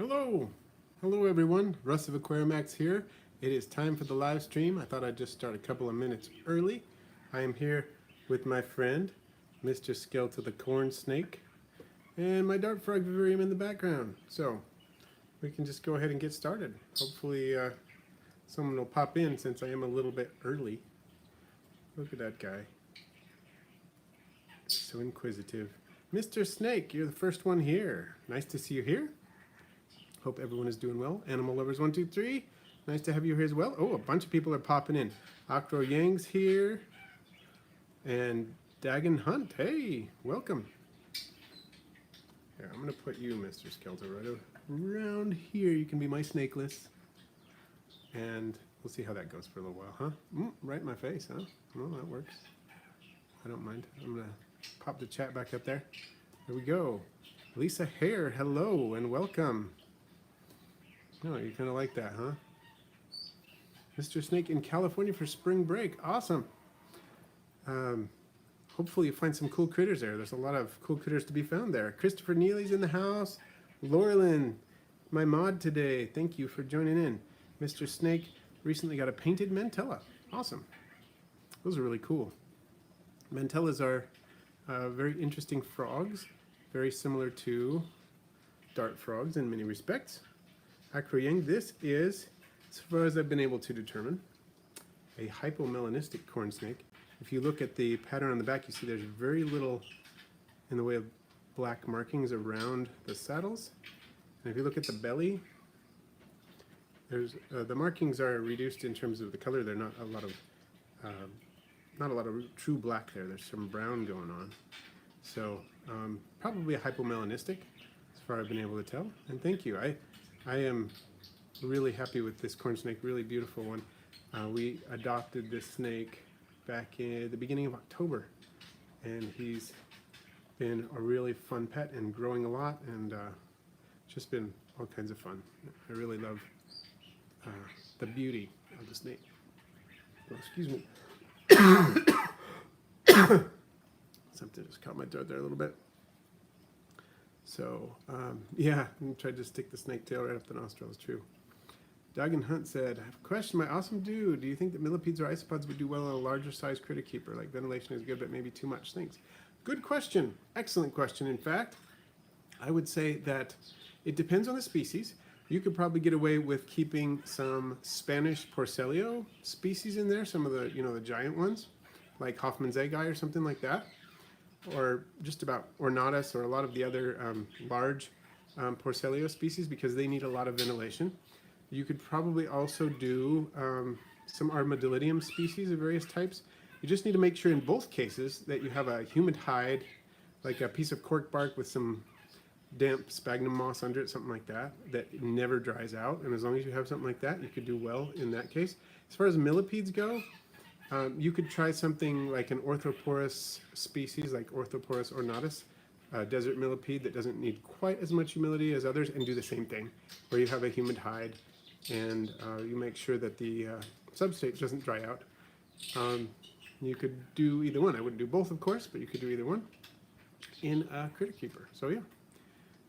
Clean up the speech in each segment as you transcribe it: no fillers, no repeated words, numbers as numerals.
Hello! Hello everyone, Russ of Aquariumax here. It is time for the live stream. I thought I'd just start a couple of minutes early. I am here with my friend, Mr. Skeletal the Corn Snake, and my dart frog vivarium in the background. So, we can just go ahead and get started. Hopefully someone will pop in since I am a little bit early. Look at that guy. So inquisitive. Mr. Snake, you're the first one here. Nice to see you here. Hope everyone is doing well. Animal Lovers 123, nice to have you here as well. Oh, a bunch of people are popping in. Octo Yang's here. And Dagon Hunt, hey, welcome. Here, I'm going to put you, Mr. Skeletal, right around here. You can be my snakeless. And we'll see how that goes for a little while, huh? Right in my face, huh? Well, that works. I don't mind. I'm going to pop the chat back up there. There we go. Lisa Hare, hello and welcome. Oh, you kind of like that, huh? Mr. Snake in California for spring break. Awesome. Hopefully you find some cool critters there. There's a lot of cool critters to be found there. Christopher Neely's in the house. Laurelyn, my mod today. Thank you for joining in. Mr. Snake recently got a painted mantella. Awesome. Those are really cool. Mantellas are very interesting frogs. Very similar to dart frogs in many respects. Acro Yang, this is, as far as I've been able to determine, a hypomelanistic corn snake. If you look at the pattern on the back, you see there's very little in the way of black markings around the saddles. And if you look at the belly, there's the markings are reduced in terms of the color. They're not a lot of true black there. There's some brown going on. So probably a hypomelanistic, as far as I've been able to tell. And thank you. I am really happy with this corn snake, really beautiful one. We adopted this snake back in the beginning of October, and he's been a really fun pet and growing a lot, and just been all kinds of fun. I really love the beauty of the snake. Oh, excuse me. Something just caught my throat there a little bit. So, yeah, I tried to stick the snake tail right up the nostril, it's true. Dagon Hunt said, I have a question, my awesome dude. Do you think that millipedes or isopods would do well on a larger size critter keeper? Like ventilation is good, but maybe too much? Thanks. Good question. Excellent question. In fact, I would say that it depends on the species. You could probably get away with keeping some Spanish Porcelio species in there, some of the, the giant ones, like Hoffman's egg eye or something like that. Or just about ornatus or a lot of the other large Porcelio species, because they need a lot of ventilation. You could probably also do some Armadillidium species of various types. You just need to make sure in both cases that you have a humid hide, like a piece of cork bark with some damp sphagnum moss under it, something like that, that never dries out. And as long as you have something like that, you could do well in that case. As far as millipedes go, you could try something like an orthoporous species, like Orthoporus ornatus, desert millipede that doesn't need quite as much humidity as others, and do the same thing, where you have a humid hide, and you make sure that the substrate doesn't dry out. You could do either one. I wouldn't do both, of course, but you could do either one in a critter keeper. So yeah,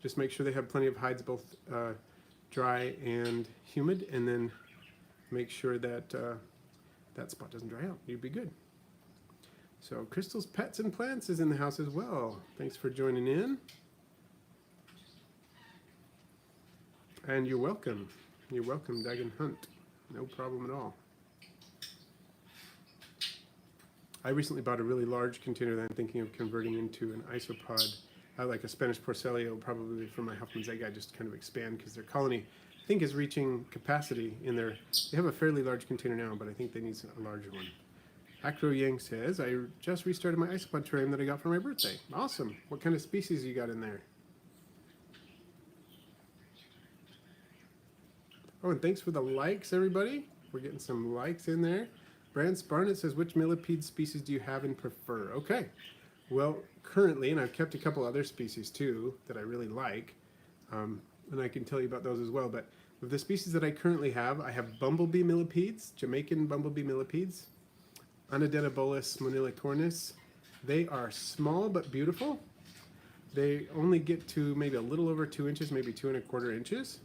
just make sure they have plenty of hides, both dry and humid, and then make sure that that spot doesn't dry out. You'd be good. So Crystal's Pets and Plants is in the house as well. Thanks for joining in. And you're welcome. You're welcome, Dagon Hunt. No problem at all. I recently bought a really large container that I'm thinking of converting into an isopod, like a Spanish Porcelio, probably for my Huffman's egg eye, just kind of expand, because their colony, I think, is reaching capacity in their, they have a fairly large container now, but I think they need a larger one. Acro Yang says, I just restarted my isopod terrarium that I got for my birthday. Awesome. What kind of species you got in there? Oh, and thanks for the likes, everybody. We're getting some likes in there. Brand Barnett says, which millipede species do you have and prefer? Okay. Well, currently, and I've kept a couple other species too that I really like, and I can tell you about those as well, but of the species that I currently have, I have bumblebee millipedes, Jamaican bumblebee millipedes, Anadetabolus monilicornis. They are small but beautiful. They only get to maybe a little over 2 inches, maybe 2¼ inches,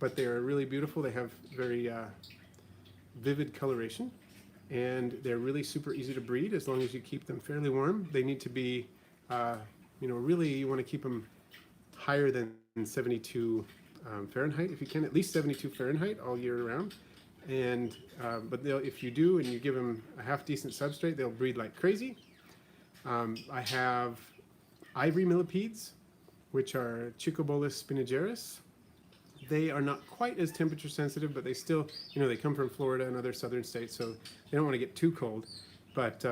but they are really beautiful. They have very vivid coloration, and they're really super easy to breed as long as you keep them fairly warm. They need to be, really you want to keep them higher than 72 Fahrenheit if you can, at least 72 Fahrenheit all year round. And but if you do and you give them a half decent substrate, they'll breed like crazy. I have ivory millipedes, which are Chicobolus spinageris. They are not quite as temperature sensitive, but they still, they come from Florida and other southern states, so they don't want to get too cold. But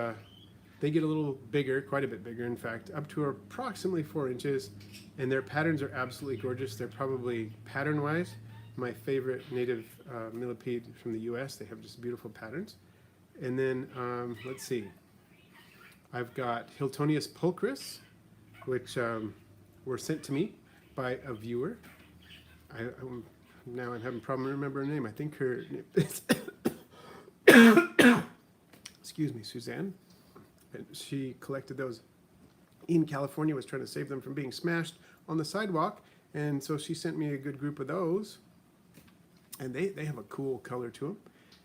they get a little bigger, quite a bit bigger, in fact, up to approximately 4 inches, and their patterns are absolutely gorgeous. They're probably, pattern-wise, my favorite native millipede from the US. They have just beautiful patterns. And then, let's see, I've got Hiltonius pulchris, which were sent to me by a viewer. Now I'm having a problem remembering her name. I think her name is excuse me, Suzanne. And she collected those in California, was trying to save them from being smashed on the sidewalk. And so she sent me a good group of those. And they have a cool color to them.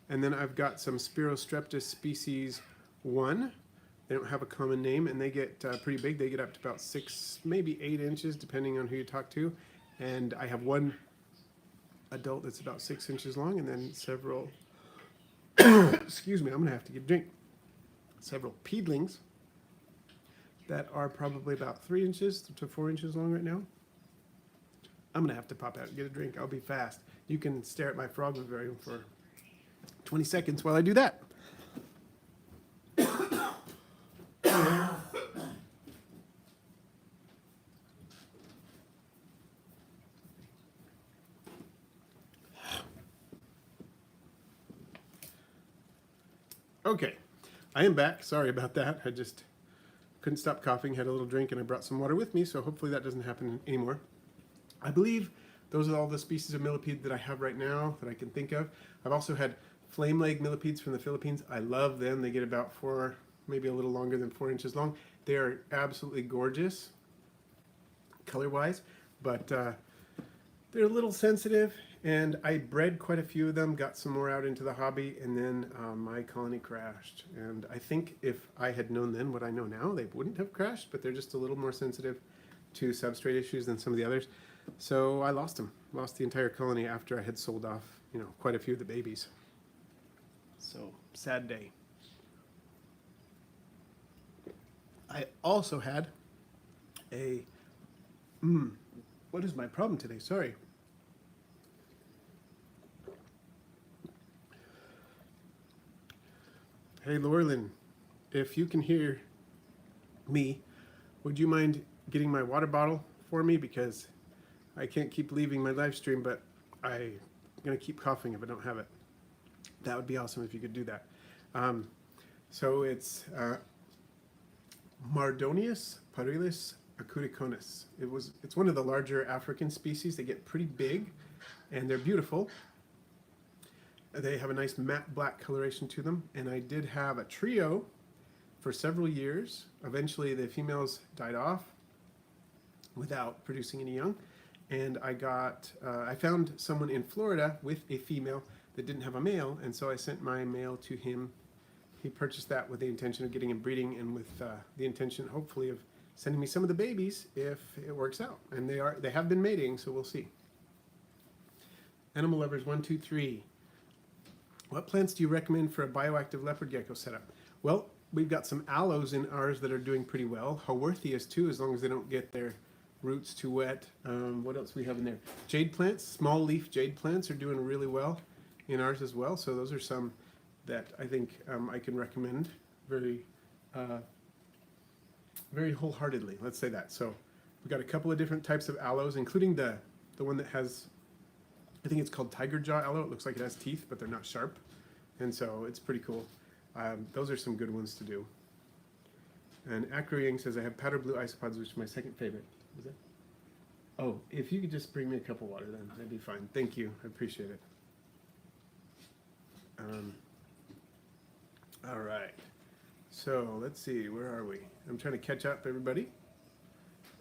And then I've got some Spirostreptus species 1. They don't have a common name, and they get pretty big. They get up to about 6, maybe 8 inches, depending on who you talk to. And I have one adult that's about 6 inches long, and then several, excuse me, I'm going to have to get a drink. Several peedlings that are probably about 3 inches to 4 inches long right now. I'm going to have to pop out and get a drink. I'll be fast. You can stare at my frog vivarium for 20 seconds while I do that. Okay, I am back. Sorry about that. I just couldn't stop coughing, had a little drink, and I brought some water with me, so hopefully that doesn't happen anymore. I believe those are all the species of millipede that I have right now that I can think of. I've also had flame leg millipedes from the Philippines. I love them. They get about 4, maybe a little longer than 4 inches long. They are absolutely gorgeous color-wise, but they're a little sensitive, and I bred quite a few of them, got some more out into the hobby, and then my colony crashed. And I think if I had known then what I know now, they wouldn't have crashed, but they're just a little more sensitive to substrate issues than some of the others. So I lost them, lost the entire colony after I had sold off, quite a few of the babies. So, sad day. I also had a, what is my problem today? Sorry. Hey, Laurelyn, if you can hear me, would you mind getting my water bottle for me? Because I can't keep leaving my live stream, but I'm going to keep coughing if I don't have it. That would be awesome if you could do that. So it's Mardonius parilis acuticonus. It's one of the larger African species. They get pretty big, and they're beautiful. They have a nice matte black coloration to them, and I did have a trio for several years. Eventually the females died off without producing any young, and I found someone in Florida with a female that didn't have a male, and so I sent my male to him. He purchased that with the intention of getting him breeding, and with the intention hopefully of sending me some of the babies if it works out. And they have been mating, so we'll see. Animal lovers 1, 2, 3. What plants do you recommend for a bioactive leopard gecko setup? Well, we've got some aloes in ours that are doing pretty well. Haworthias too, as long as they don't get their roots too wet. What else we have in there? Jade plants, small leaf jade plants are doing really well in ours as well. So those are some that I think I can recommend very, very wholeheartedly. Let's say that. So we've got a couple of different types of aloes, including the one that has, I think it's called tiger jaw aloe. It looks like it has teeth, but they're not sharp. And so it's pretty cool. Those are some good ones to do. And Acroying says, I have powder blue isopods, which is my second favorite. Was that? Oh, if you could just bring me a cup of water then, that'd be fine. Thank you. I appreciate it. All right. So let's see, where are we? I'm trying to catch up, everybody.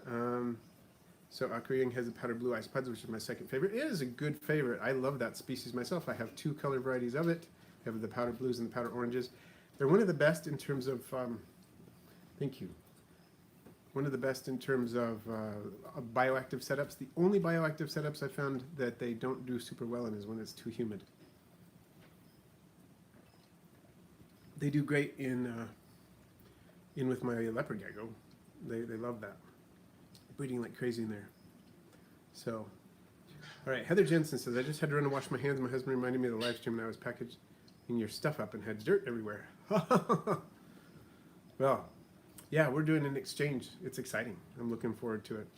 So Aquarium has the powder blue isopods, which is my second favorite. It is a good favorite. I love that species myself. I have 2 color varieties of it. I have the powder blues and the powder oranges. They're one of the best in terms of, thank you. One of the best in terms of bioactive setups. The only bioactive setups I found that they don't do super well in is when it's too humid. They do great in with my leopard gecko. They love that. Breeding like crazy in there. So, all right. Heather Jensen says, I just had to run and wash my hands. My husband reminded me of the live stream and I was packaging your stuff up and had dirt everywhere. Well, yeah, we're doing an exchange. It's exciting. I'm looking forward to it.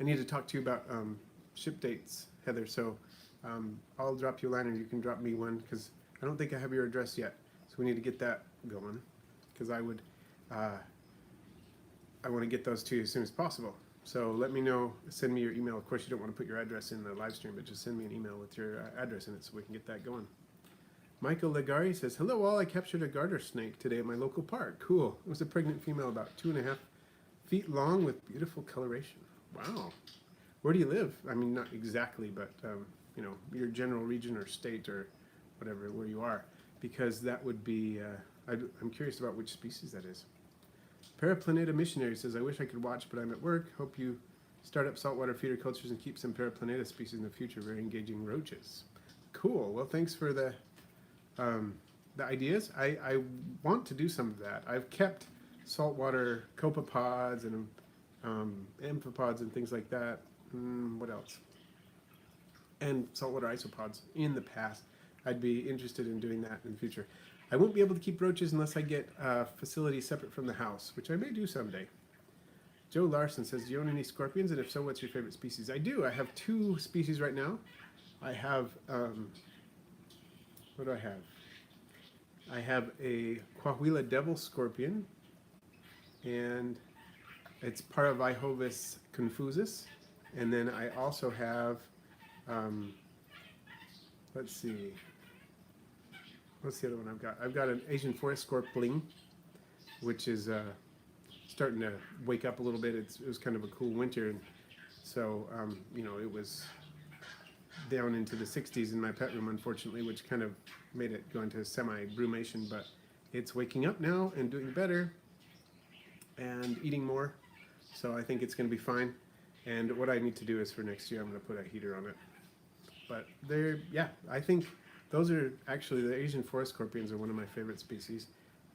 I need to talk to you about ship dates, Heather. So I'll drop you a line and you can drop me one because I don't think I have your address yet. So we need to get that going because I want to get those to you as soon as possible. So let me know, send me your email. Of course, you don't want to put your address in the live stream, but just send me an email with your address in it so we can get that going. Michael Legari says, hello all, I captured a garter snake today at my local park. Cool. It was a pregnant female about 2.5 feet long with beautiful coloration. Wow. Where do you live? I mean, not exactly, but you know, your general region or state or whatever, where you are, because that would be, I'm curious about which species that is. Paraplaneta Missionary says, I wish I could watch, but I'm at work. Hope you start up saltwater feeder cultures and keep some Paraplaneta species in the future. Very engaging roaches. Cool. Well, thanks for the ideas. I want to do some of that. I've kept saltwater copepods and amphipods and things like that. What else? And saltwater isopods in the past. I'd be interested in doing that in the future. I won't be able to keep roaches unless I get a facility separate from the house, which I may do someday. Joe Larson says, do you own any scorpions? And if so, what's your favorite species? I do. I have 2 species right now. I have, what do I have? I have a Coahuila devil scorpion, and it's Parvihobus confusus. And then I also have, let's see, what's the other one I've got? I've got an Asian forest scorpion, which is starting to wake up a little bit. It was kind of a cool winter, and so you know, it was down into the 60s in my pet room, unfortunately, which kind of made it go into semi-brumation, but it's waking up now and doing better and eating more, so I think it's going to be fine. And what I need to do is for next year, I'm going to put a heater on it. But they're, yeah, I think those are actually, the Asian forest scorpions are one of my favorite species.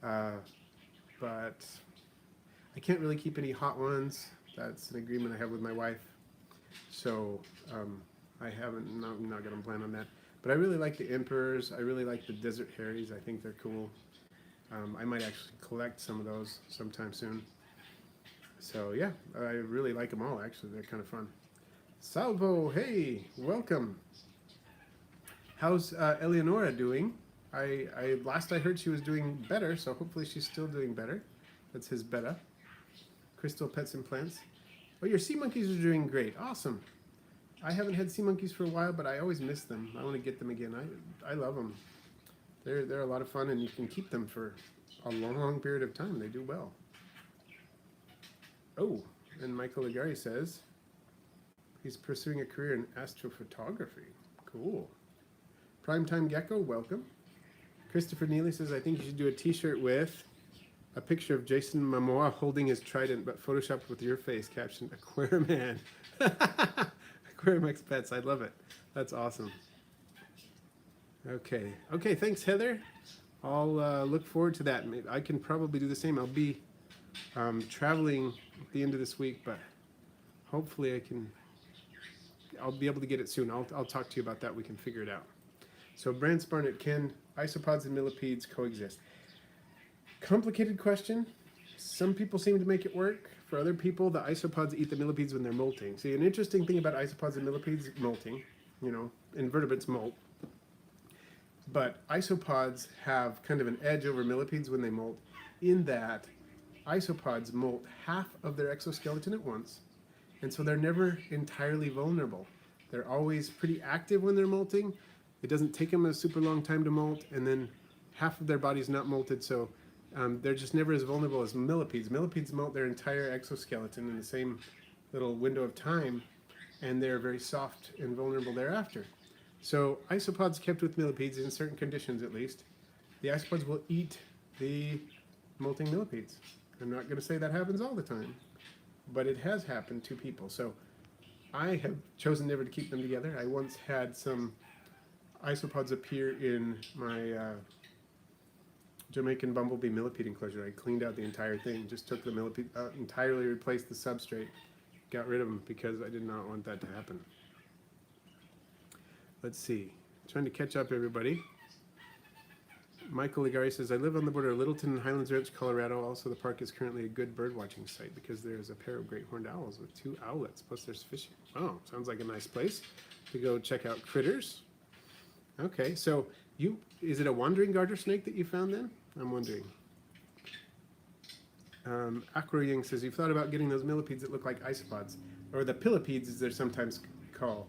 But I can't really keep any hot ones. That's an agreement I have with my wife. So I haven't, I'm not going to plan on that. But I really like the emperors. I really like the desert harries. I think they're cool. I might actually collect some of those sometime soon. So yeah, I really like them all, actually. They're kind of fun. Salvo, hey, welcome. How's Eleonora doing? Last I heard she was doing better, so hopefully she's still doing better. That's his betta. Crystal Pets and Plants. Oh, your sea monkeys are doing great. Awesome. I haven't had sea monkeys for a while, but I always miss them. I want to get them again. I love them. They're a lot of fun, and you can keep them for a long period of time. They do well. Oh, and Michael Legari says he's pursuing a career in astrophotography. Cool. Primetime Gecko, welcome. Christopher Neely says, I think you should do a t-shirt with a picture of Jason Momoa holding his trident, but photoshopped with your face, captioned Aquarium Man. Aquarium X Pets, I love it. That's awesome. Okay, thanks Heather. I'll look forward to that. I can probably do the same. I'll be traveling at the end of this week, but hopefully I'll be able to get it soon. I'll talk to you about that. We can figure it out. So Brand Sparnett, can isopods and millipedes coexist? Complicated question. Some people seem to make it work. For other people, the isopods eat the millipedes when they're molting. See, an interesting thing about isopods and millipedes molting, you know, invertebrates molt. But isopods have kind of an edge over millipedes when they molt, in that isopods molt half of their exoskeleton at once, and so they're never entirely vulnerable. They're always pretty active when they're molting. It doesn't take them a super long time to molt, and then half of their body's not molted, so They're just never as vulnerable as millipedes. Millipedes molt their entire exoskeleton in the same little window of time, and they're very soft and vulnerable thereafter. So isopods kept with millipedes, in certain conditions at least, the isopods will eat the molting millipedes. I'm not going to say that happens all the time, but it has happened to people. So I have chosen never to keep them together. I once had some isopods appear in my Jamaican bumblebee millipede enclosure. I cleaned out the entire thing, just took the millipede out, entirely replaced the substrate, got rid of them because I did not want that to happen. Let's see, trying to catch up everybody. Michael Ligari says, I live on the border of Littleton and Highlands Ranch, Colorado. Also, the park is currently a good bird watching site because there's a pair of great horned owls with 2 owlets, plus there's fishing. Oh, sounds like a nice place to go check out critters. Okay, so is it a wandering garter snake that you found then? I'm wondering. Akro Ying says, you've thought about getting those millipedes that look like isopods, or the pillipedes as they're sometimes called.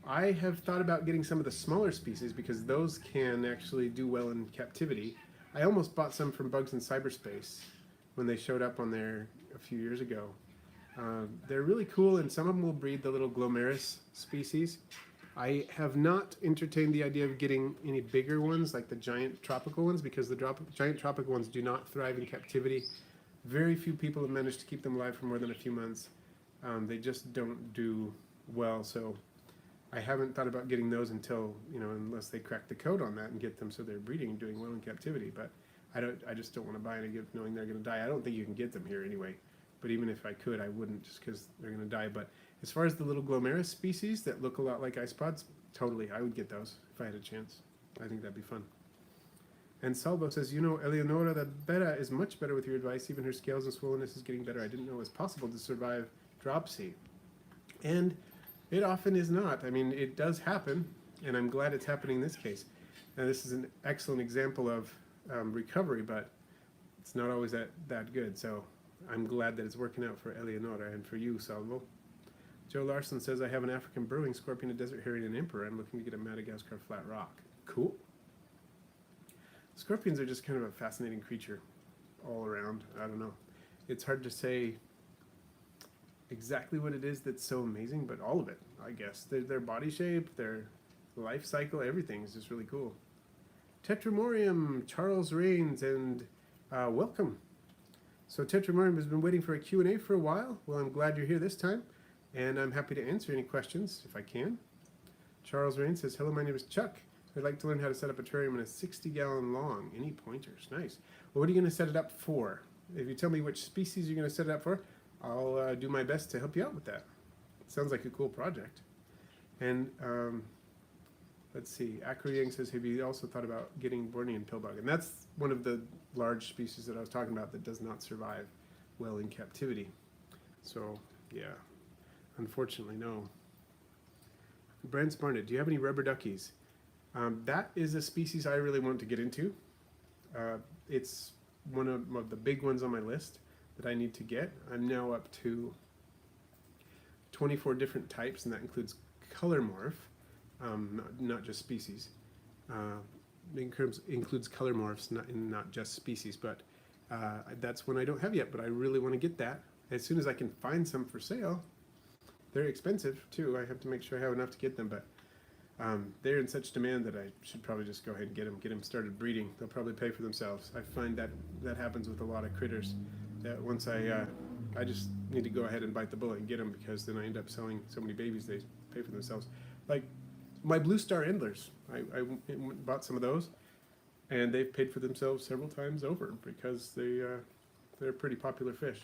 I have thought about getting some of the smaller species because those can actually do well in captivity. I almost bought some from Bugs in Cyberspace when they showed up on there a few years ago. They're really cool, and some of them will breed the little glomerus species. I have not entertained the idea of getting any bigger ones like the giant tropical ones because the giant tropical ones do not thrive in captivity. Very few people have managed to keep them alive for more than a few months. They just don't do well, so I haven't thought about getting those until, unless they crack the code on that and get them so they're breeding and doing well in captivity. But I just don't want to buy any gift knowing they're going to die. I don't think you can get them here anyway. But even if I could, I wouldn't just because they're going to die. But as far as the little glomerus species that look a lot like isopods, totally, I would get those if I had a chance. I think that'd be fun. And Salvo says, Eleonora the Beta is much better with your advice. Even her scales and swollenness is getting better. I didn't know it was possible to survive dropsy. And it often is not. I mean, it does happen, and I'm glad it's happening in this case. Now, this is an excellent example of recovery, but it's not always that good. So I'm glad that it's working out for Eleonora and for you, Salvo. Joe Larson says, I have an African brewing scorpion, a desert herring, and an emperor. I'm looking to get a Madagascar flat rock. Cool. Scorpions are just kind of a fascinating creature all around. I don't know. It's hard to say exactly what it is that's so amazing, but all of it, I guess. Their body shape, their life cycle, everything is just really cool. Tetramorium, Charles Rains, and welcome. So Tetramorium has been waiting for a Q&A for a while. Well, I'm glad you're here this time, and I'm happy to answer any questions if I can. Charles Rains says, hello, my name is Chuck. I'd like to learn how to set up a terrarium in a 60-gallon long. Any pointers? Nice. Well, what are you going to set it up for? If you tell me which species you're going to set it up for, I'll do my best to help you out with that. Sounds like a cool project. And let's see, Akro Yang says, have you also thought about getting Bornean pillbug? And that's one of the large species that I was talking about that does not survive well in captivity. So, yeah, unfortunately, no. Brent Barnett, do you have any rubber duckies? That is a species I really want to get into. It's one of the big ones on my list that I need to get. I'm now up to 24 different types, and that includes color morph, not just species. It includes color morphs, not just species, but that's one I don't have yet, but I really want to get that. As soon as I can find some for sale, they're expensive too. I have to make sure I have enough to get them, but they're in such demand that I should probably just go ahead and get them started breeding. They'll probably pay for themselves. I find that happens with a lot of critters. That once I just need to go ahead and bite the bullet and get them, because then I end up selling so many babies they pay for themselves. Like my blue star endlers, I bought some of those, and they've paid for themselves several times over because they're a pretty popular fish.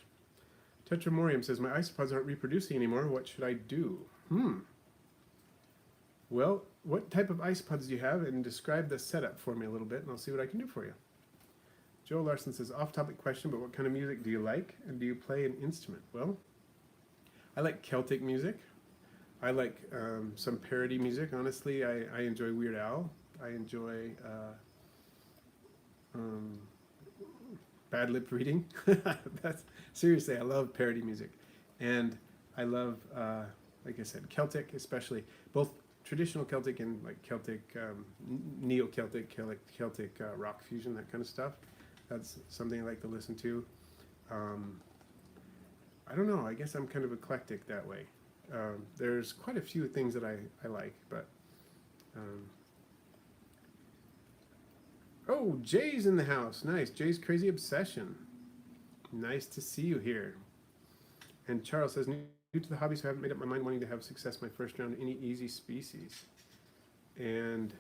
Tetramorium says, my isopods aren't reproducing anymore. What should I do? Well, what type of isopods do you have? And describe the setup for me a little bit, and I'll see what I can do for you. Joe Larson says, off-topic question, but what kind of music do you like, and do you play an instrument? Well, I like Celtic music. I like some parody music. Honestly, I enjoy Weird Al. I enjoy bad lip reading. Seriously, I love parody music. And I love, like I said, Celtic especially, both traditional Celtic and like Celtic, Neo-Celtic, Celtic rock fusion, that kind of stuff. That's something I like to listen to. I don't know, I guess I'm kind of eclectic that way. There's quite a few things that I like, but oh, Jay's in the house. Nice. Jay's Crazy Obsession. Nice to see you here. And Charles says, new to the hobby, so I haven't made up my mind wanting to have success my first round. Any easy species? And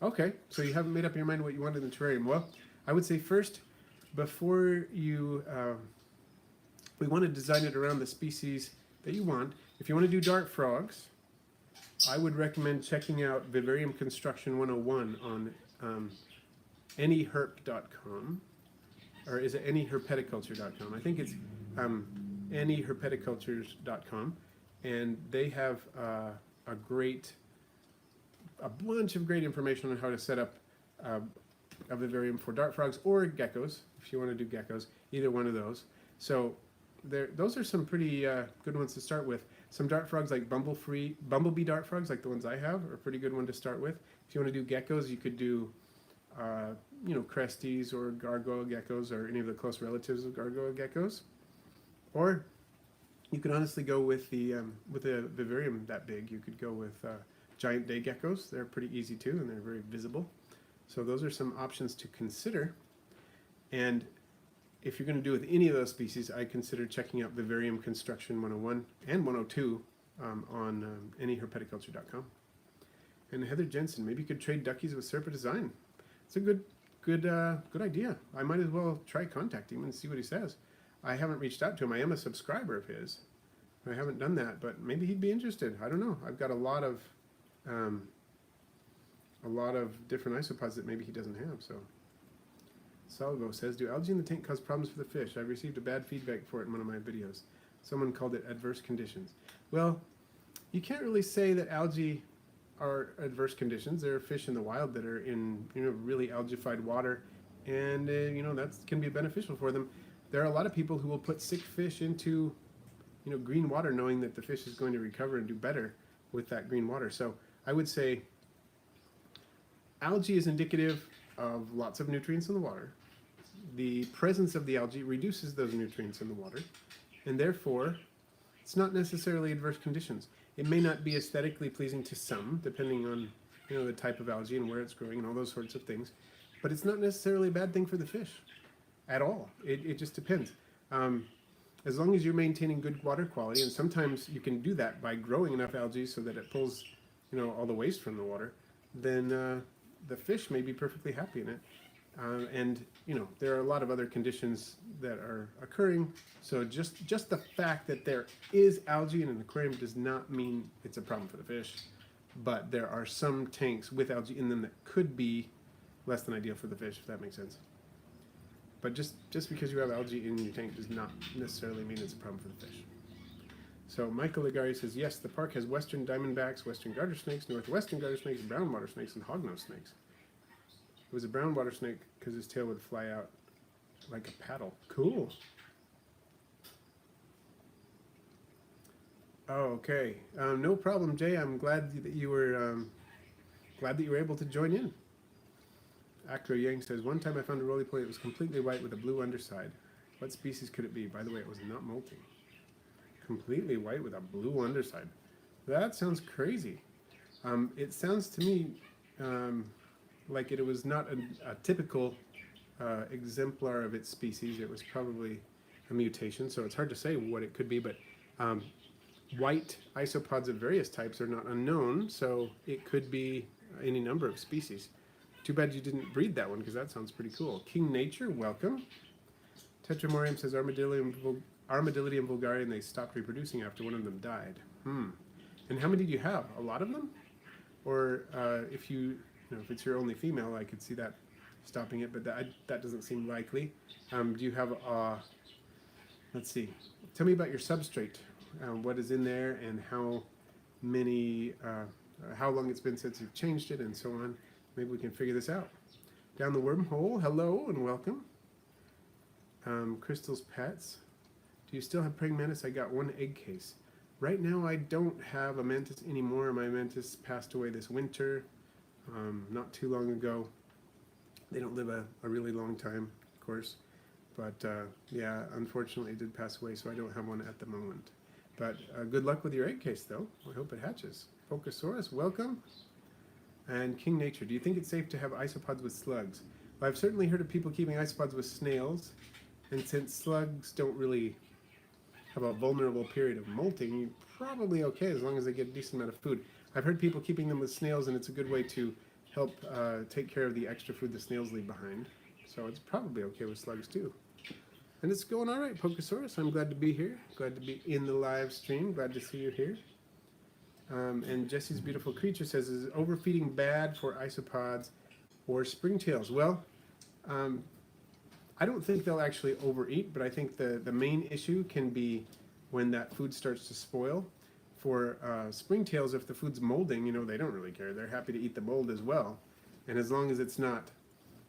okay, so you haven't made up your mind what you want in the terrarium. Well, I would say first, before you, we want to design it around the species that you want. If you want to do dart frogs, I would recommend checking out Vivarium Construction 101 on anyherp.com, or is it anyherpeticulture.com? I think it's anyherpeticultures.com, and they have a bunch of great information on how to set up a vivarium for dart frogs or geckos, if you want to do geckos, either one of those. So those are some pretty good ones to start with. Some dart frogs like bumblebee dart frogs, like the ones I have, are a pretty good one to start with. If you want to do geckos, you could do cresties or gargoyle geckos, or any of the close relatives of gargoyle geckos. Or you could honestly go with a vivarium that big. You could go with giant day geckos. They're pretty easy too, and they're very visible. So those are some options to consider. And if you're going to do with any of those species, I consider checking out Vivarium Construction 101 and 102 on anyherpeticulture.com. And Heather Jensen, maybe you could trade duckies with Serpa Design. It's a good idea. I might as well try contacting him and see what he says. I haven't reached out to him. I am a subscriber of his. I haven't done that, but maybe he'd be interested. I don't know. I've got a lot of different isopods that maybe he doesn't have. So Salvo says, do algae in the tank cause problems for the fish? I've received a bad feedback for it in one of my videos. Someone called it adverse conditions. Well, you can't really say that algae are adverse conditions. There are fish in the wild that are in really algified water, and that can be beneficial for them. There are a lot of people who will put sick fish into green water, knowing that the fish is going to recover and do better with that green water. So I would say algae is indicative of lots of nutrients in the water. The presence of the algae reduces those nutrients in the water, and therefore it's not necessarily adverse conditions. It may not be aesthetically pleasing to some, depending on the type of algae and where it's growing and all those sorts of things, but it's not necessarily a bad thing for the fish at all. It just depends. As long as you're maintaining good water quality, and sometimes you can do that by growing enough algae so that it pulls all the waste from the water, then the fish may be perfectly happy in it. And there are a lot of other conditions that are occurring. So just the fact that there is algae in an aquarium does not mean it's a problem for the fish. But there are some tanks with algae in them that could be less than ideal for the fish, if that makes sense. But just because you have algae in your tank does not necessarily mean it's a problem for the fish. So Michael Ligari says, yes, the park has western diamondbacks, western garter snakes, northwestern garter snakes, brown water snakes, and hognose snakes. It was a brown water snake because his tail would fly out like a paddle. Cool. Oh, okay. No problem, Jay. I'm glad that you were able to join in. Acro Yang says, one time I found a roly-poly that was completely white with a blue underside. What species could it be? By the way, it was not molting. Completely white with a blue underside. That sounds crazy. It sounds to me like it was not a typical exemplar of its species. It was probably a mutation, so it's hard to say what it could be, but white isopods of various types are not unknown, so it could be any number of species. Too bad you didn't breed that one, because that sounds pretty cool. King Nature, welcome. Tetramorium says Armadillium vulgare, and they stopped reproducing after one of them died. And how many do you have? A lot of them? Or if if it's your only female, I could see that stopping it, but that doesn't seem likely. Do you have let's see. Tell me about your substrate. What is in there, and how long it's been since you've changed it, and so on. Maybe we can figure this out. Down the wormhole, hello and welcome. Crystal's Pets. Do you still have praying mantis? I got one egg case. Right now I don't have a mantis anymore. My mantis passed away this winter, not too long ago. They don't live a really long time, of course. But yeah, unfortunately it did pass away, so I don't have one at the moment. But good luck with your egg case, though. I hope it hatches. Focusaurus, welcome. And King Nature, do you think it's safe to have isopods with slugs? Well, I've certainly heard of people keeping isopods with snails, and since slugs don't really have a vulnerable period of molting, you're probably okay as long as they get a decent amount of food. I've heard people keeping them with snails, and it's a good way to help take care of the extra food the snails leave behind. So it's probably okay with slugs too. And it's going all right, Focusaurus. I'm glad to be here. Glad to be in the live stream. Glad to see you here. And Jesse's Beautiful Creature says, is overfeeding bad for isopods or springtails? Well, I don't think they'll actually overeat, but I think the main issue can be when that food starts to spoil. For springtails, if the food's molding, you know, they don't really care. They're happy to eat the mold as well. And as long as it's not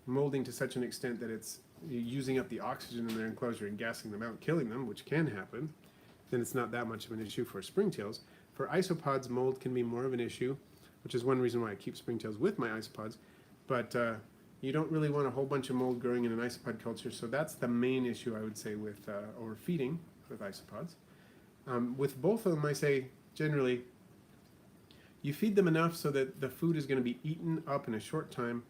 molding to such an extent that it's using up the oxygen in their enclosure and gassing them out, killing them, which can happen, then it's not that much of an issue for springtails. For isopods, mold can be more of an issue, which is one reason why I keep springtails with my isopods. But you don't really want a whole bunch of mold growing in an isopod culture, so that's the main issue I would say with overfeeding with isopods. With both of them, I say generally, you feed them enough so that the food is going to be eaten up in a short time.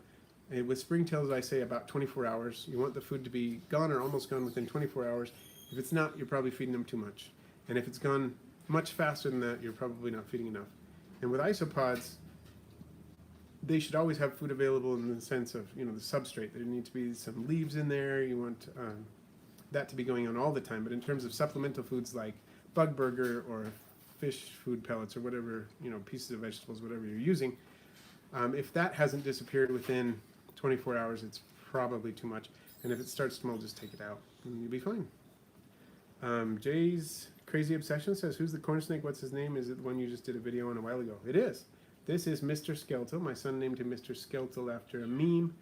And with springtails, I say about 24 hours. You want the food to be gone or almost gone within 24 hours. If it's not, you're probably feeding them too much. And if it's gone much faster than that, you're probably not feeding enough. And with isopods, they should always have food available in the sense of, you know, the substrate. There need to be some leaves in there. You want that to be going on all the time. But in terms of supplemental foods like bug burger or fish food pellets or whatever, you know, pieces of vegetables, whatever you're using, if that hasn't disappeared within 24 hours, it's probably too much. And if it starts to mold, just take it out and you'll be fine. Jay's Crazy Obsession says, who's the corn snake? What's his name? Is it the one you just did a video on a while ago? It is. This is Mr. Skeletal. My son named him Mr. Skeletal after a meme,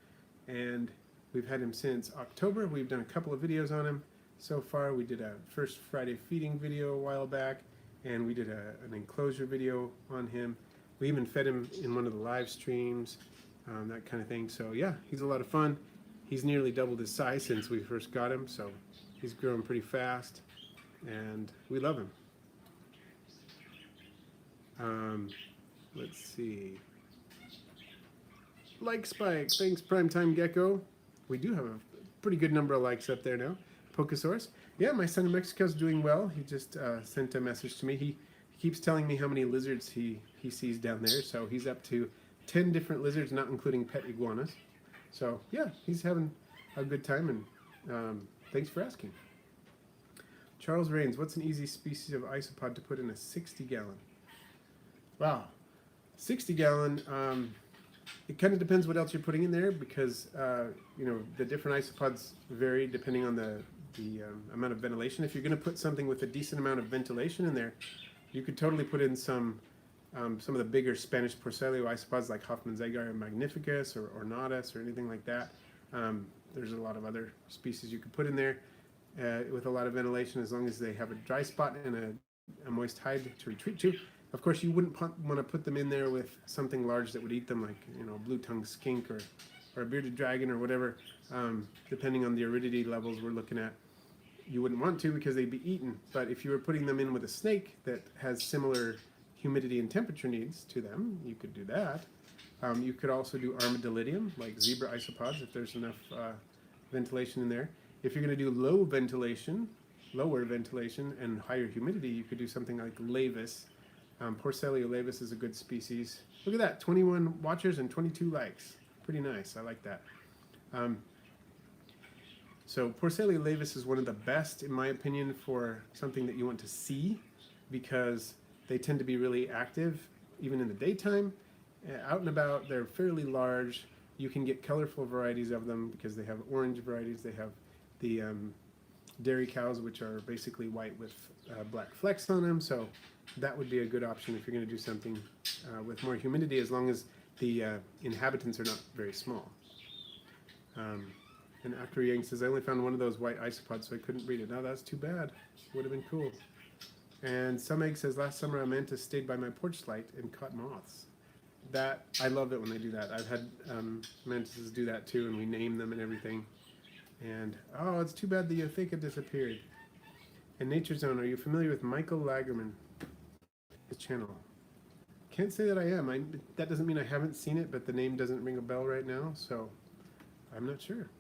and we've had him since October. We've done a couple of videos on him so far. We did a first Friday feeding video a while back, and we did an enclosure video on him. We even fed him in one of the live streams, that kind of thing. So yeah, he's a lot of fun. He's nearly doubled his size since we first got him, so he's growing pretty fast, and we love him. Let's see. Like Spike, thanks Primetime Gecko. We do have a pretty good number of likes up there now. Pokesaurus. Yeah, my son in Mexico is doing well. He just sent a message to me. He keeps telling me how many lizards he sees down there. So he's up to 10 different lizards, not including pet iguanas. So yeah, he's having a good time, and thanks for asking. Charles Rains, what's an easy species of isopod to put in a 60-gallon? Wow, 60-gallon. It kind of depends what else you're putting in there, because you know, the different isopods vary depending on the amount of ventilation. If you're going to put something with a decent amount of ventilation in there, you could totally put in some of the bigger Spanish Porcelio isopods like Hoffman's Agar magnificus or ornatus or anything like that. There's a lot of other species you could put in there with a lot of ventilation, as long as they have a dry spot and a moist hide to retreat to. Of course, you wouldn't want to put them in there with something large that would eat them, like, you know, a blue-tongued skink or a bearded dragon or whatever. Depending on the aridity levels we're looking at, you wouldn't want to, because they'd be eaten. But if you were putting them in with a snake that has similar humidity and temperature needs to them, you could do that. You could also do armadillidium, like zebra isopods, if there's enough ventilation in there. If you're going to do lower ventilation and higher humidity, you could do something like lavis. Porcelio lavis is a good species. Look at that, 21 watchers and 22 likes. Pretty nice, I like that. So Porcelio lavis is one of the best, in my opinion, for something that you want to see, because they tend to be really active even in the daytime. Out and about, they're fairly large. You can get colorful varieties of them because they have orange varieties. They have the dairy cows, which are basically white with black flecks on them. So that would be a good option if you're going to do something with more humidity, as long as the inhabitants are not very small. And Actor Yang says, I only found one of those white isopods, so I couldn't breed it. Now that's too bad. Would have been cool. And Some Egg says, last summer a mantis stayed by my porch light and caught moths. That, I love it when they do that. I've had mantises do that too, and we name them and everything. And, oh, it's too bad the Eutheca disappeared. And Nature Zone, are you familiar with Michael Lagerman? His channel. Can't say that I am. That doesn't mean I haven't seen it, but the name doesn't ring a bell right now, so I'm not sure.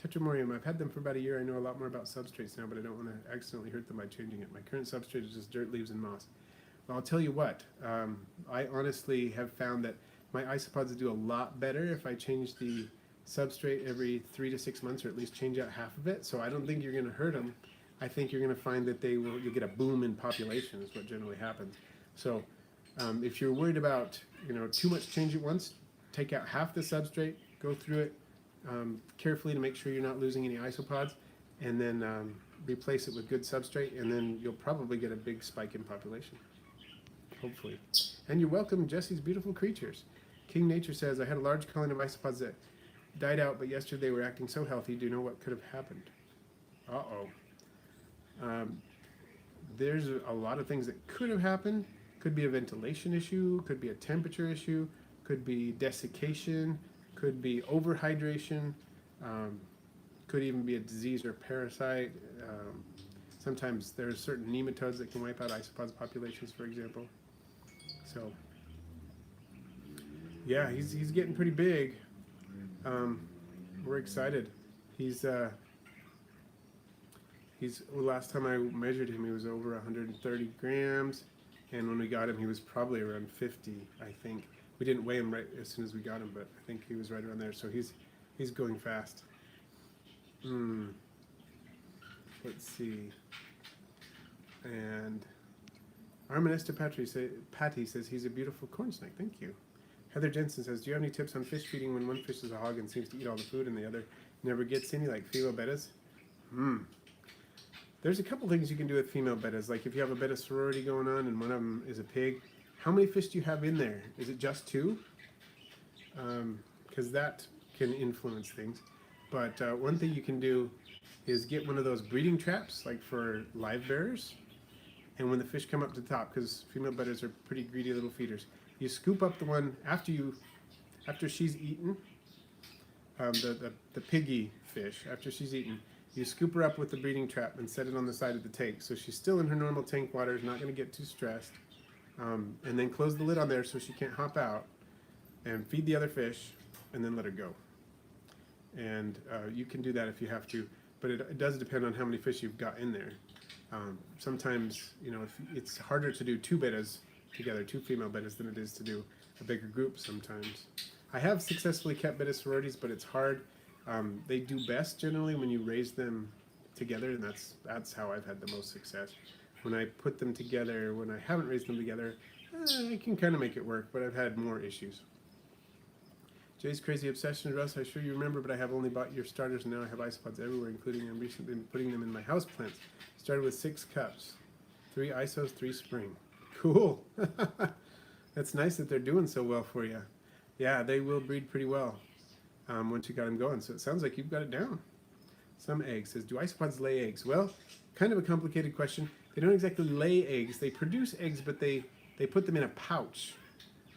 Tetramorium, I've had them for about a year. I know a lot more about substrates now, but I don't want to accidentally hurt them by changing it. My current substrate is just dirt, leaves, and moss. Well, I'll tell you what, I honestly have found that my isopods do a lot better if I change the substrate every 3 to 6 months, or at least change out half of it. So I don't think you're going to hurt them. I think you're going to find that you'll get a boom in population is what generally happens. So if you're worried about too much change at once, take out half the substrate, go through it carefully to make sure you're not losing any isopods, and then replace it with good substrate, and then you'll probably get a big spike in population. Hopefully. And you're welcome, Jesse's Beautiful Creatures. King Nature says, I had a large colony of isopods that died out, but yesterday they were acting so healthy. Do you know what could have happened? There's a lot of things that could have happened. Could be a ventilation issue, could be a temperature issue, could be desiccation, could be overhydration, could even be a disease or parasite. Sometimes there are certain nematodes that can wipe out isopods populations, for example. So, yeah, he's getting pretty big. We're excited. Last time I measured him, he was over 130 grams, and when we got him, he was probably around 50, I think. We didn't weigh him right as soon as we got him, but I think he was right around there. So he's going fast. Let's see. And Arminesta Patty says he's a beautiful corn snake. Thank you. Heather Jensen says, do you have any tips on fish feeding when one fish is a hog and seems to eat all the food and the other never gets any, like female bettas? There's a couple things you can do with female bettas. Like if you have a betta sorority going on and one of them is a pig, how many fish do you have in there? Is it just 2? Because that can influence things. But one thing you can do is get one of those breeding traps, like for live bearers. And when the fish come up to the top, because female bettas are pretty greedy little feeders, you scoop up the one after she's eaten, the piggy fish, after she's eaten, you scoop her up with the breeding trap and set it on the side of the tank. So she's still in her normal tank water, is not going to get too stressed. And then close the lid on there so she can't hop out, and feed the other fish, and then let her go. And you can do that if you have to, but it does depend on how many fish you've got in there. Sometimes, if it's harder to do 2 bettas together, 2 female bettas, than it is to do a bigger group sometimes. I have successfully kept betta sororities, but it's hard. They do best generally when you raise them together, and that's how I've had the most success. When I put them together, when I haven't raised them together, I can kind of make it work, but I've had more issues. Jay's Crazy Obsession, Russ, I sure you remember, but I have only bought your starters, and now I have isopods everywhere, including I'm recently putting them in my houseplants. Started with 6 cups, 3 isos, 3 spring. Cool. That's nice that they're doing so well for you. Yeah, they will breed pretty well once you got them going. So it sounds like you've got it down. Some Eggs says, do isopods lay eggs? Well, kind of a complicated question. They don't exactly lay eggs. They produce eggs, but they put them in a pouch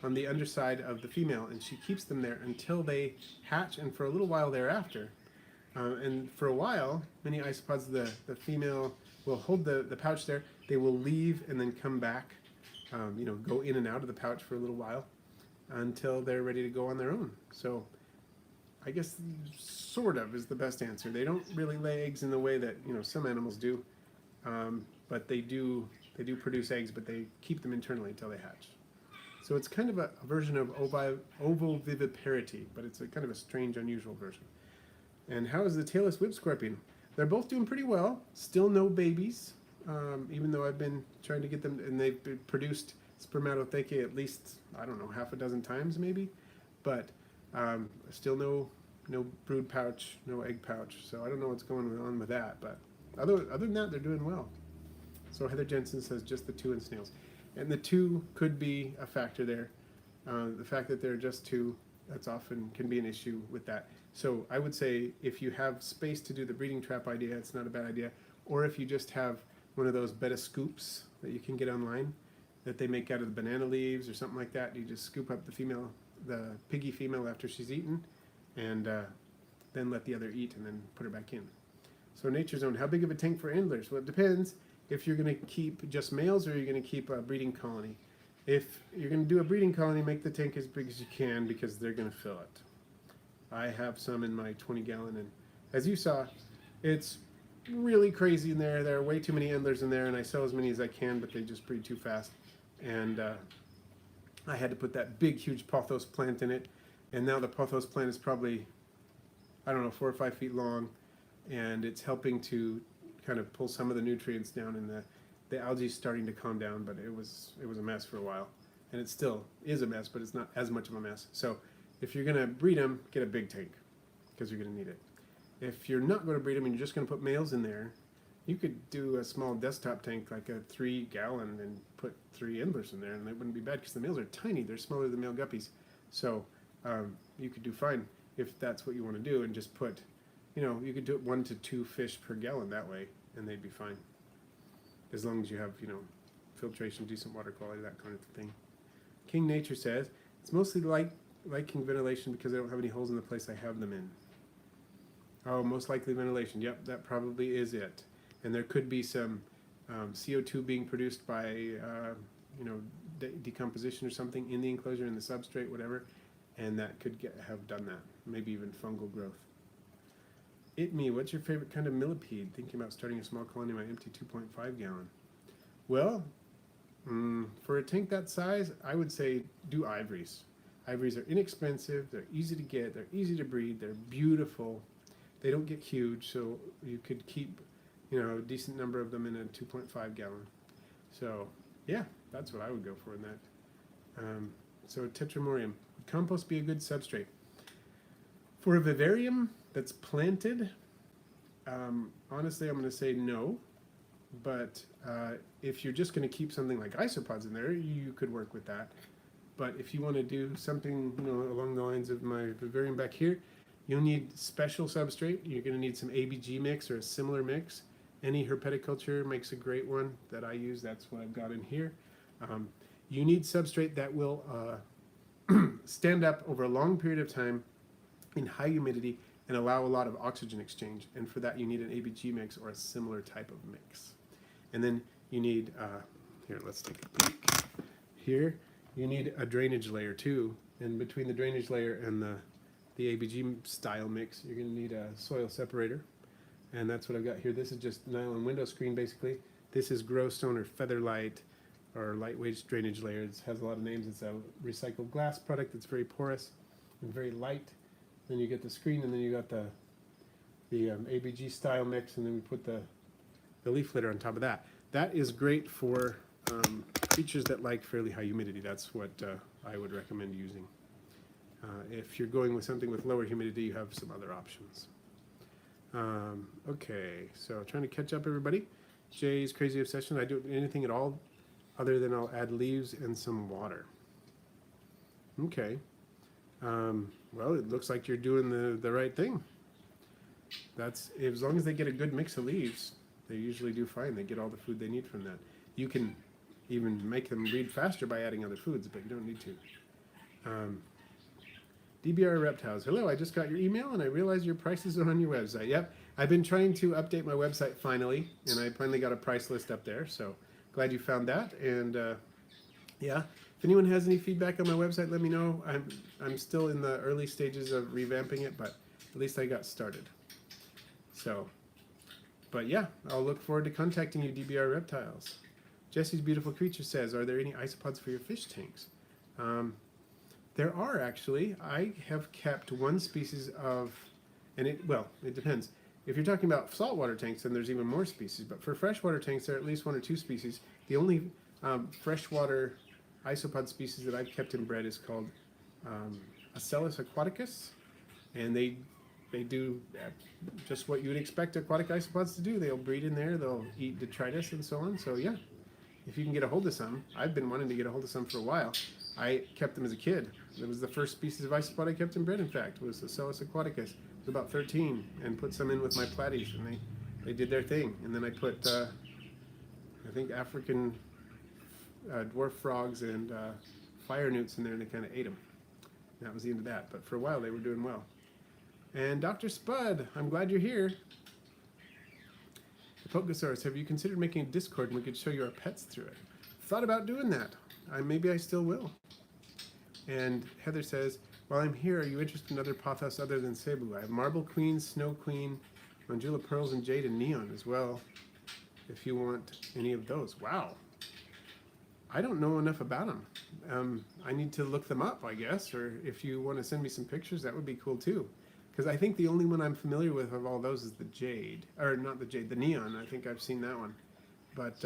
on the underside of the female, and she keeps them there until they hatch and for a little while thereafter. And for a while, many isopods, the female will hold the pouch there. They will leave and then come back, go in and out of the pouch for a little while until they're ready to go on their own. So I guess sort of is the best answer. They don't really lay eggs in the way that some animals do, but they do produce eggs, but they keep them internally until they hatch. So it's kind of a version of ovoviviparity, but it's a kind of a strange, unusual version. And how is the tailless whip scorpion? They're both doing pretty well. Still no babies, even though I've been trying to get them, and they've produced spermatothecae at least, I don't know, half a dozen times maybe, but still no brood pouch, no egg pouch. So I don't know what's going on with that, but other than that, they're doing well. So Heather Jensen says just the 2 in snails. And the 2 could be a factor there. The fact that there are just 2, that's often can be an issue with that. So I would say if you have space to do the breeding trap idea, it's not a bad idea. Or if you just have one of those betta scoops that you can get online that they make out of the banana leaves or something like that. You just scoop up the piggy female after she's eaten, and then let the other eat and then put her back in. So Nature's Own, how big of a tank for antlers? Well, it depends if you're going to keep just males or you're going to keep a breeding colony. If you're going to do a breeding colony, make the tank as big as you can because they're going to fill it. I have some in my 20-gallon, and as you saw, it's really crazy in there. There are way too many antlers in there, and I sell as many as I can, but they just breed too fast. And I had to put that big, huge pothos plant in it, and now the pothos plant is probably, I don't know, 4 or 5 feet long, and it's helping to kind of pull some of the nutrients down, and the algae is starting to calm down, but it was a mess for a while, and it still is a mess, but it's not as much of a mess. So if you're going to breed them, get a big tank because you're going to need it. If you're not going to breed them and you're just going to put males in there, you could do a small desktop tank, like a 3-gallon, and put 3 antlers in there, and it wouldn't be bad because the males are tiny. They're smaller than male guppies. So you could do fine if that's what you want to do, and just put, you could do it 1 to 2 fish per gallon that way, and they'd be fine. As long as you have, filtration, decent water quality, that kind of thing. King Nature says, it's mostly liking ventilation because I don't have any holes in the place I have them in. Oh, most likely ventilation. Yep, that probably is it. And there could be some CO2 being produced by, decomposition or something in the enclosure, in the substrate, whatever, and that could have done that. Maybe even fungal growth. What's your favorite kind of millipede? Thinking about starting a small colony in my empty 2.5 gallon. Well, for a tank that size, I would say do ivories. Ivories are inexpensive, they're easy to get, they're easy to breed, they're beautiful. They don't get huge, so you could keep, a decent number of them in a 2.5 gallon. So, yeah, that's what I would go for in that. So Tetramorium. Would compost be a good substrate? For a vivarium that's planted, honestly, I'm going to say no. But if you're just going to keep something like isopods in there, you could work with that. But if you want to do something, along the lines of my vivarium back here, you'll need special substrate. You're going to need some ABG mix or a similar mix. Any herpeticulture makes a great one that I use. That's what I've got in here. You need substrate that will stand up over a long period of time in high humidity and allow a lot of oxygen exchange. And for that, you need an ABG mix or a similar type of mix. And then you need, here, let's take a peek. Here, you need a drainage layer too. And between the drainage layer and the ABG style mix, you're going to need a soil separator. And that's what I've got here. This is just nylon window screen, basically. This is Growstone or Featherlight or lightweight drainage layer. It has a lot of names. It's a recycled glass product that's very porous and very light. Then you get the screen, and then you got the ABG style mix, and then we put the leaf litter on top of that. That is great for creatures that like fairly high humidity. That's what I would recommend using. If you're going with something with lower humidity, you have some other options. Okay, so trying to catch up, everybody. Jay's crazy obsession. I do anything at all other than I'll add leaves and some water. Okay. Well, it looks like you're doing the right thing. That's, as long as they get a good mix of leaves, they usually do fine. They get all the food they need from that. You can even make them breed faster by adding other foods, but you don't need to. DBR Reptiles. Hello, I just got your email and I realized your prices are on your website. Yep, I've been trying to update my website finally, and I finally got a price list up there, so glad you found that. And yeah, if anyone has any feedback on my website, let me know. I'm still in the early stages of revamping it, but at least I got started. So, but yeah, I'll look forward to contacting you, DBR Reptiles. Jesse's Beautiful Creature says, are there any isopods for your fish tanks? There are, actually. I have kept one species of, and it depends. If you're talking about saltwater tanks, then there's even more species. But for freshwater tanks, there are at least 1 or 2 species. The only freshwater isopod species that I've kept and bred is called Acellus aquaticus, and they do just what you would expect aquatic isopods to do. They'll breed in there, they'll eat detritus and so on. So yeah, if you can get a hold of some, I've been wanting to get a hold of some for a while. I kept them as a kid. It was the first species of isopod I kept and bred, in fact, was Acellus aquaticus. It was about 13, and put some in with my platies, and they did their thing. And then I put I think African dwarf frogs and fire newts in there, and they kind of ate them. And that was the end of that. But for a while, they were doing well. And Dr. Spud, I'm glad you're here. The Pokesaurus, have you considered making a Discord and we could show you our pets through it? Thought about doing that. Maybe I still will. And Heather says, while I'm here, are you interested in other pothos other than Cebu? I have Marble Queen, Snow Queen, Mandula Pearls, and Jade and Neon as well, if you want any of those. Wow. I don't know enough about them. I need to look them up, I guess, or if you want to send me some pictures, that would be cool too. Because I think the only one I'm familiar with of all those is the Jade. Or not the Jade, the Neon. I think I've seen that one. But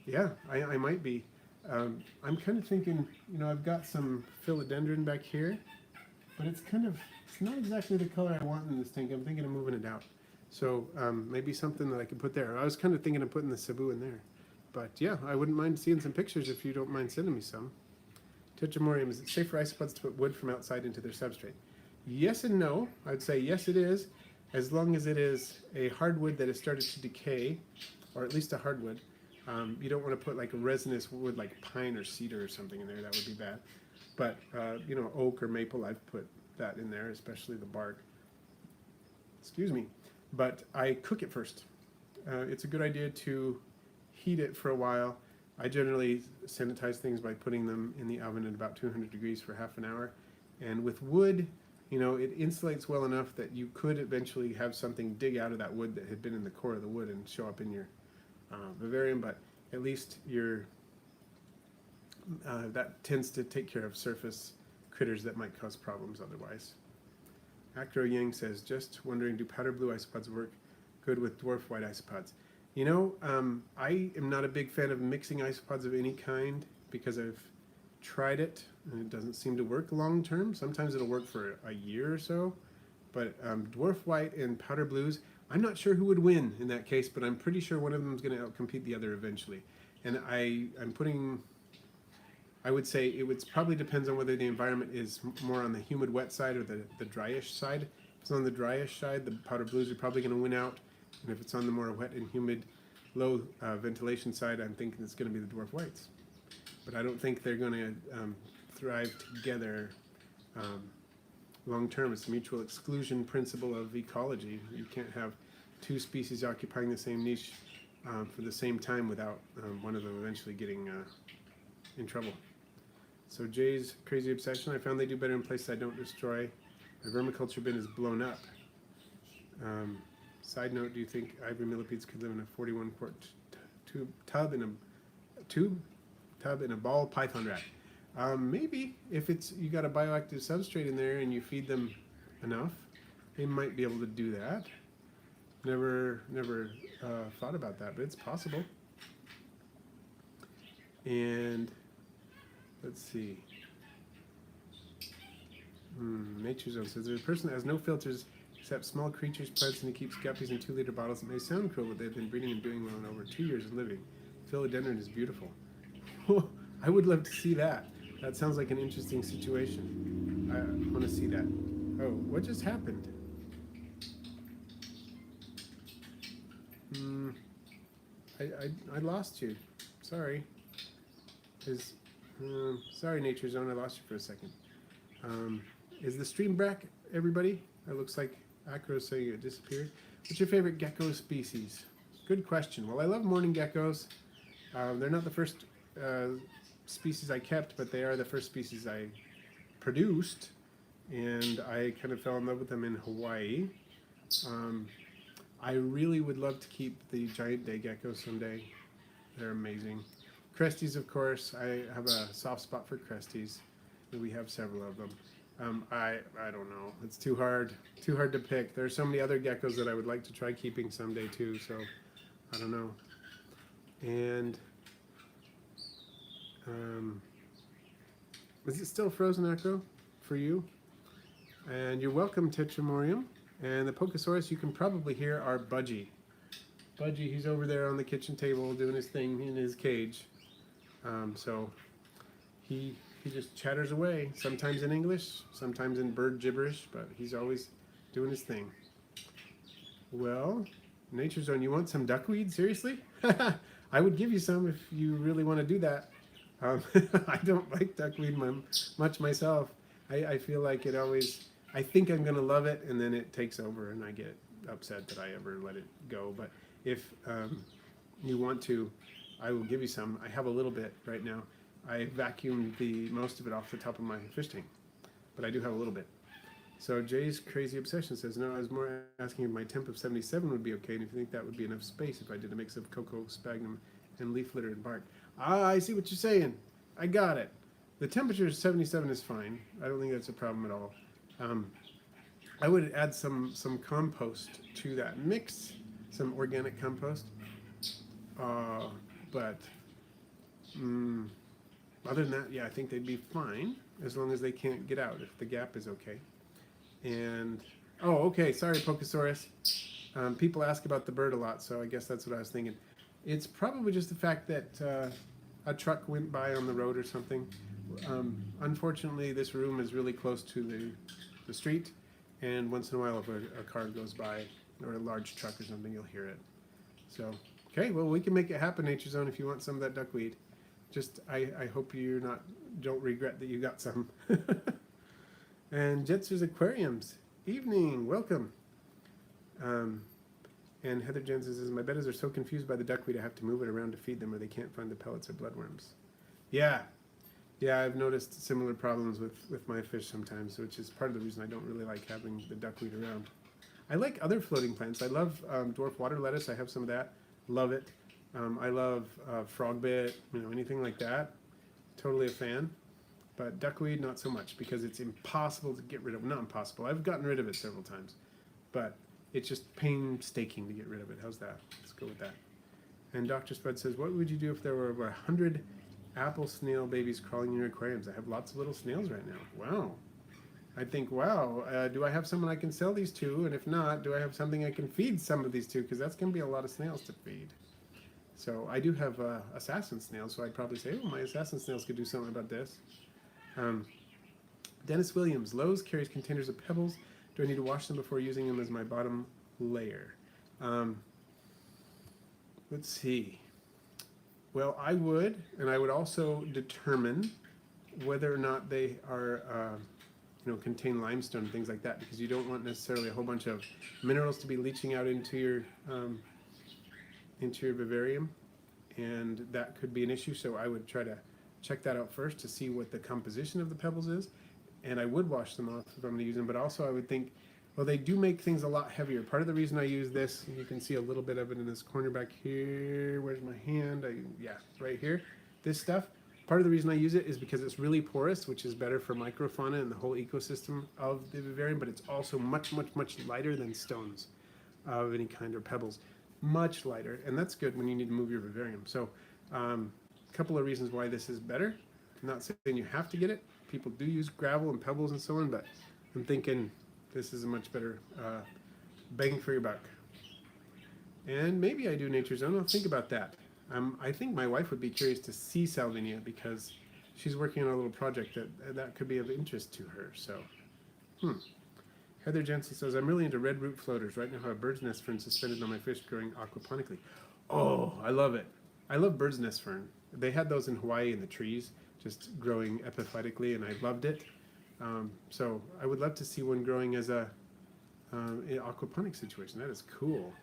yeah, I might be. I'm kind of thinking, you know, I've got some philodendron back here, but it's not exactly the color I want in this tank. I'm thinking of moving it out. So maybe something that I could put there. I was kind of thinking of putting the Cebu in there. But yeah, I wouldn't mind seeing some pictures if you don't mind sending me some. Tetramorium, is it safe for isopods to put wood from outside into their substrate? Yes and no. I'd say yes it is, as long as it is a hardwood that has started to decay, or at least a hardwood. You don't want to put like a resinous wood like pine or cedar or something in there. That would be bad. But you know, oak or maple, I've put that in there, especially the bark. Excuse me. But I cook it first. It's a good idea to heat it for a while. I generally sanitize things by putting them in the oven at about 200 degrees for half an hour. And with wood, you know, it insulates well enough that you could eventually have something dig out of that wood that had been in the core of the wood and show up in your vivarium, but at least your that tends to take care of surface critters that might cause problems otherwise. Acro Yang says, just wondering, do powder blue isopods work good with dwarf white isopods? You know, I am not a big fan of mixing isopods of any kind because I've tried it and it doesn't seem to work long term. Sometimes it'll work for a year or so, but dwarf white and powder blues, I'm not sure who would win in that case, but I'm pretty sure one of them is going to outcompete the other eventually. And I would say it probably depends on whether the environment is more on the humid wet side or the dryish side. If it's on the dryish side, the powder blues are probably going to win out. And if it's on the more wet and humid, low ventilation side, I'm thinking it's going to be the dwarf whites. But I don't think they're going to thrive together long term. It's the mutual exclusion principle of ecology. You can't have two species occupying the same niche for the same time without one of them eventually getting in trouble. So Jay's crazy obsession, I found they do better in places I don't destroy. My vermiculture bin is blown up. Side note, do you think ivory millipedes could live in a 41-quart tub in a ball python rat? Maybe, if you got a bioactive substrate in there and you feed them enough, they might be able to do that. Never thought about that, but it's possible. And let's see. Nature Zone says, there's a person that has no filters except small creatures, plants, and he keeps guppies in 2-liter bottles. It may sound cruel, but they've been breeding and doing well in over 2 years of living. Philodendron is beautiful. I would love to see that. That sounds like an interesting situation. I want to see that. Oh, what just happened? I lost you. Sorry. Sorry, Nature Zone, I lost you for a second. Is the stream back, everybody? It looks like Acro's saying it disappeared. What's your favorite gecko species? Good question. Well, I love mourning geckos. They're not the first species I kept, but they are the first species I produced, and I kind of fell in love with them in Hawaii. I really would love to keep the giant day geckos someday. They're amazing. Cresties, of course. I have a soft spot for cresties. We have several of them. I don't know. It's too hard to pick. There are so many other geckos that I would like to try keeping someday too. So I don't know. And is it still frozen, Echo, for you? And you're welcome, Tetramorium. And the Pokesaurus you can probably hear are Budgie. Budgie, he's over there on the kitchen table doing his thing in his cage. So he just chatters away, sometimes in English, sometimes in bird gibberish, but he's always doing his thing. Well, Nature Zone, you want some duckweed? Seriously? I would give you some if you really want to do that. Um, I don't like duckweed much myself. I feel like it always, I think I'm going to love it, and then it takes over, and I get upset that I ever let it go. But if you want to, I will give you some. I have a little bit right now. I vacuumed the most of it off the top of my fish tank, but I do have a little bit. So Jay's Crazy Obsession says, no, I was more asking if my temp of 77 would be okay, and if you think that would be enough space if I did a mix of cocoa, sphagnum, and leaf litter and bark. Ah, I see what you're saying. I got it. The temperature of 77 is fine. I don't think that's a problem at all. I would add some compost to that mix, some organic compost. But other than that, yeah, I think they'd be fine as long as they can't get out, if the gap is okay. And, oh, okay, sorry, Pocosaurus. People ask about the bird a lot, so I guess that's what I was thinking. It's probably just the fact that a truck went by on the road or something. Unfortunately, this room is really close to the street, and once in a while if a car goes by, or a large truck or something, you'll hear it. So, okay, well, we can make it happen, Nature Zone, if you want some of that duckweed. Just, I hope don't regret that you got some. And Jetster's Aquariums, evening, welcome. And Heather Jensen says, my bedders are so confused by the duckweed, I have to move it around to feed them, or they can't find the pellets or bloodworms. Yeah, I've noticed similar problems with my fish sometimes, which is part of the reason I don't really like having the duckweed around. I like other floating plants. I love dwarf water lettuce. I have some of that. Love it. I love frogbit, anything like that. Totally a fan. But duckweed, not so much, because it's impossible to get rid of. Not impossible. I've gotten rid of it several times. But it's just painstaking to get rid of it. How's that? Let's go with that. And Dr. Spud says, what would you do if there were over 100 apple snail babies crawling in your aquariums? I have lots of little snails right now. Wow. I think, wow, do I have someone I can sell these to? And if not, do I have something I can feed some of these to? Because that's going to be a lot of snails to feed. So I do have assassin snails, so I'd probably say, oh, my assassin snails could do something about this. Dennis Williams, Lowe's carries containers of pebbles. Do I need to wash them before using them as my bottom layer? Let's see. Well, I would, and I would also determine whether or not they are, contain limestone and things like that, because you don't want necessarily a whole bunch of minerals to be leaching out into your vivarium, and that could be an issue. So I would try to check that out first to see what the composition of the pebbles is, and I would wash them off if I'm going to use them. But also I would think, well, they do make things a lot heavier. Part of the reason I use this, and you can see a little bit of it in this corner back here. Where's my hand? Yeah, right here. This stuff. Part of the reason I use it is because it's really porous, which is better for microfauna and the whole ecosystem of the vivarium, but it's also much, much, much lighter than stones of any kind or pebbles. Much lighter, and that's good when you need to move your vivarium. So a couple of reasons why this is better. I'm not saying you have to get it. People do use gravel and pebbles and so on, but I'm thinking this is a much better bang for your buck. And maybe I do Nature Zone. I'll think about that. I think my wife would be curious to see Salvinia because she's working on a little project that could be of interest to her. So, Heather Jensen says, I'm really into red root floaters. Right now I have a bird's nest fern suspended on my fish growing aquaponically. Oh, I love it. I love bird's nest fern. They had those in Hawaii in the trees, just growing epiphytically, and I loved it. So I would love to see one growing as an aquaponic situation. That is cool.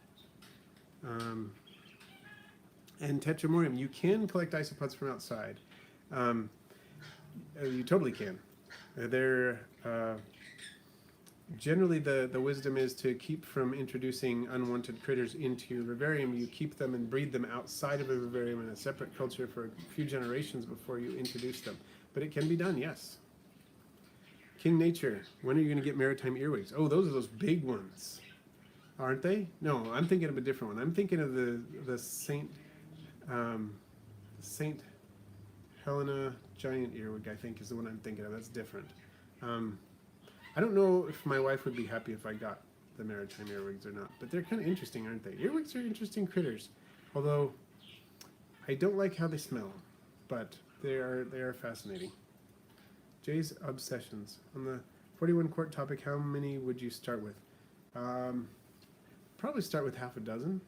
And Tetramorium, you can collect isopods from outside. You totally can. They're generally the wisdom is to keep from introducing unwanted critters into your vivarium. You keep them and breed them outside of a vivarium in a separate culture for a few generations before you introduce them. But it can be done, yes. King Nature, when are you going to get maritime earwigs? Oh, those are those big ones, aren't they? No, I'm thinking of a different one. I'm thinking of the Saint Helena giant earwig, I think, is the one I'm thinking of. That's different. I don't know if my wife would be happy if I got the maritime earwigs or not, but they're kind of interesting, aren't they? Earwigs are interesting critters, although I don't like how they smell, but they are fascinating. Jay's Obsessions. On the 41 quart topic, how many would you start with? Probably start with half a dozen.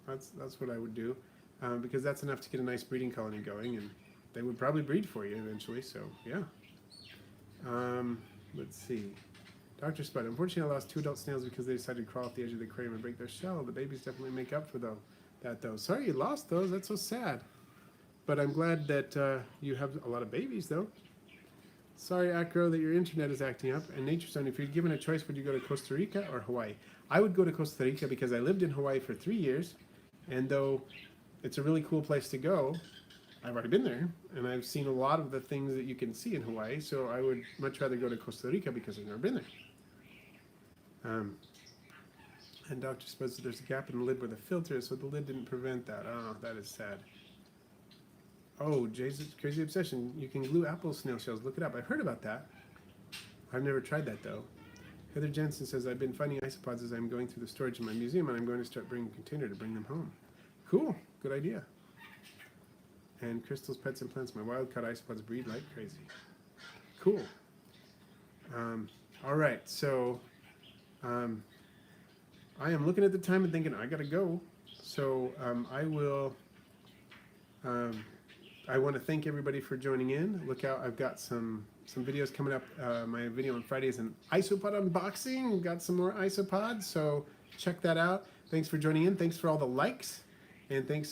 That's what I would do. because that's enough to get a nice breeding colony going, and they would probably breed for you eventually. So yeah. Let's see. Dr. Spud, unfortunately I lost 2 adult snails because they decided to crawl off the edge of the aquarium and break their shell. The babies definitely make up for that though. Sorry you lost those, that's so sad. But I'm glad that you have a lot of babies though. Sorry Acro that your internet is acting up. And Nature Zone, if you're given a choice, would you go to Costa Rica or Hawaii? I would go to Costa Rica because I lived in Hawaii for 3 years, and though it's a really cool place to go, I've already been there, and I've seen a lot of the things that you can see in Hawaii, so I would much rather go to Costa Rica because I've never been there. And Dr. Spud said there's a gap in the lid where the filter is, so the lid didn't prevent that. Oh, that is sad. Oh, Jay's Crazy Obsession. You can glue apple snail shells. Look it up. I've heard about that. I've never tried that, though. Heather Jensen says, I've been finding isopods as I'm going through the storage in my museum, and I'm going to start bringing a container to bring them home. Cool. Good idea. And Crystal's Pets and Plants. My wild-caught isopods breed like crazy. Cool. All right. So I am looking at the time and thinking, I got to go. So I want to thank everybody for joining in. Look out, I've got some videos coming up. My video on Friday is an isopod unboxing. Got some more isopods, so check that out. Thanks for joining in. Thanks for all the likes, and thanks